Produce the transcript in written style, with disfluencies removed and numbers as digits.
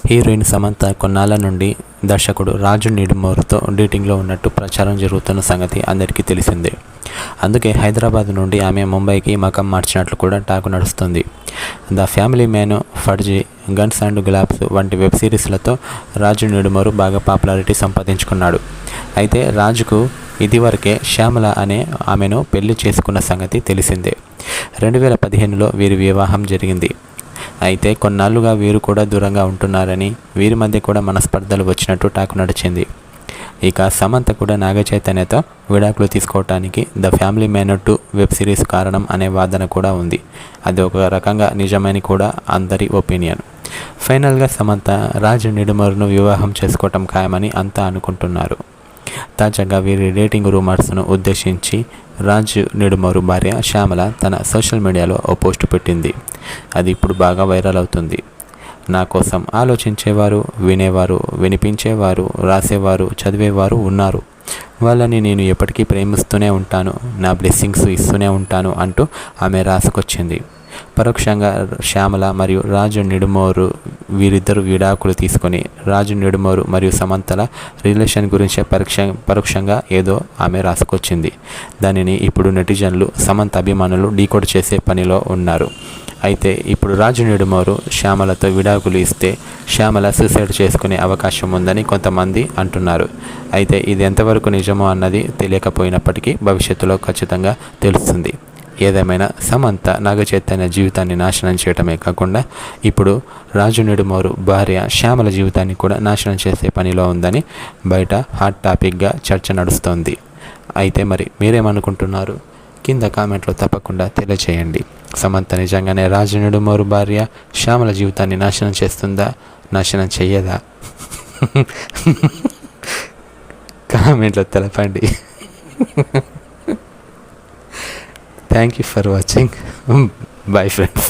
Heroine Samantha కొన్నాళ్ళ నుండి దర్శకుడు రాజు నిడుమూరుతో డేటింగ్లో ఉన్నట్టు ప్రచారం జరుగుతున్న సంగతి అందరికీ తెలిసిందే. అందుకే హైదరాబాద్ నుండి ఆమె ముంబైకి మకం మార్చినట్లు కూడా టాక్ నడుస్తుంది. The family man, Farzi, guns and Gulaabs వంటి వెబ్ సిరీస్లతో రాజు నిడుమూరు బాగా పాపులారిటీ సంపాదించుకున్నాడు. అయితే రాజుకు ఇదివరకే శ్యామల అనే ఆమెను పెళ్లి చేసుకున్న సంగతి తెలిసిందే. 2015లో వీరి వివాహం జరిగింది. అయితే కొన్నాళ్లుగా వీరు కూడా దూరంగా ఉంటున్నారని, వీరి మధ్య కూడా మనస్పర్ధలు వచ్చినట్టు టాక్ నడిచింది. ఇక సమంత కూడా నాగచైతన్యతో విడాకులు తీసుకోవటానికి the family man 2 web series కారణం అనే వాదన కూడా ఉంది. అది ఒక రకంగా నిజమని కూడా అందరి ఒపీనియన్. ఫైనల్గా సమంత రాజు నిడుమూరును వివాహం చేసుకోవటం ఖాయమని అంతా అనుకుంటున్నారు. తాజాగా వీరి డేటింగ్ రూమర్స్ను ఉద్దేశించి రాజు నిడుమూరు భార్య శ్యామల తన సోషల్ మీడియాలో ఓ పోస్ట్ పెట్టింది. అది ఇప్పుడు బాగా వైరల్ అవుతుంది. నా కోసం ఆలోచించేవారు, వినేవారు, వినిపించేవారు, రాసేవారు, చదివేవారు ఉన్నారు. వాళ్ళని నేను ఎప్పటికీ ప్రేమిస్తూనే ఉంటాను, నా బ్లెస్సింగ్స్ ఇస్తూనే ఉంటాను అంటూ ఆమె రాసుకొచ్చింది. పరోక్షంగా శ్యామల మరియు రాజు నిడుమూరు వీరిద్దరు విడాకులు తీసుకొని రాజు నిడుమూరు మరియు సమంతల రిలేషన్ గురించి పరోక్షంగా ఏదో ఆమె రాసుకొచ్చింది. దానిని ఇప్పుడు నెటిజన్లు, సమంత అభిమానులు డీకోడ్ చేసే పనిలో ఉన్నారు. అయితే ఇప్పుడు రాజు నిడుమూరు శ్యామలతో విడాకులు ఇస్తే శ్యామల సూసైడ్ చేసుకునే అవకాశం ఉందని కొంతమంది అంటున్నారు. అయితే ఇది ఎంతవరకు నిజమో అన్నది తెలియకపోయినప్పటికీ భవిష్యత్తులో ఖచ్చితంగా తెలుస్తుంది. ఏదేమైనా సమంత నాగచైతన్య జీవితాన్ని నాశనం చేయటమే కాకుండా ఇప్పుడు రాజు నిడుమూరు భార్య శ్యామల జీవితాన్ని కూడా నాశనం చేసే పనిలో ఉందని బయట హాట్ టాపిక్గా చర్చ నడుస్తోంది. అయితే మరి మీరేమనుకుంటున్నారు? కింద కామెంట్లో తప్పకుండా తెలియచేయండి. సమంత నిజంగానే రాజు నిడుమూరు భార్య శ్యామల జీవితాన్ని నాశనం చేస్తుందా, నాశనం చెయ్యదా? కామెంట్లో తెలపండి. Thank you for watching. Bye friends.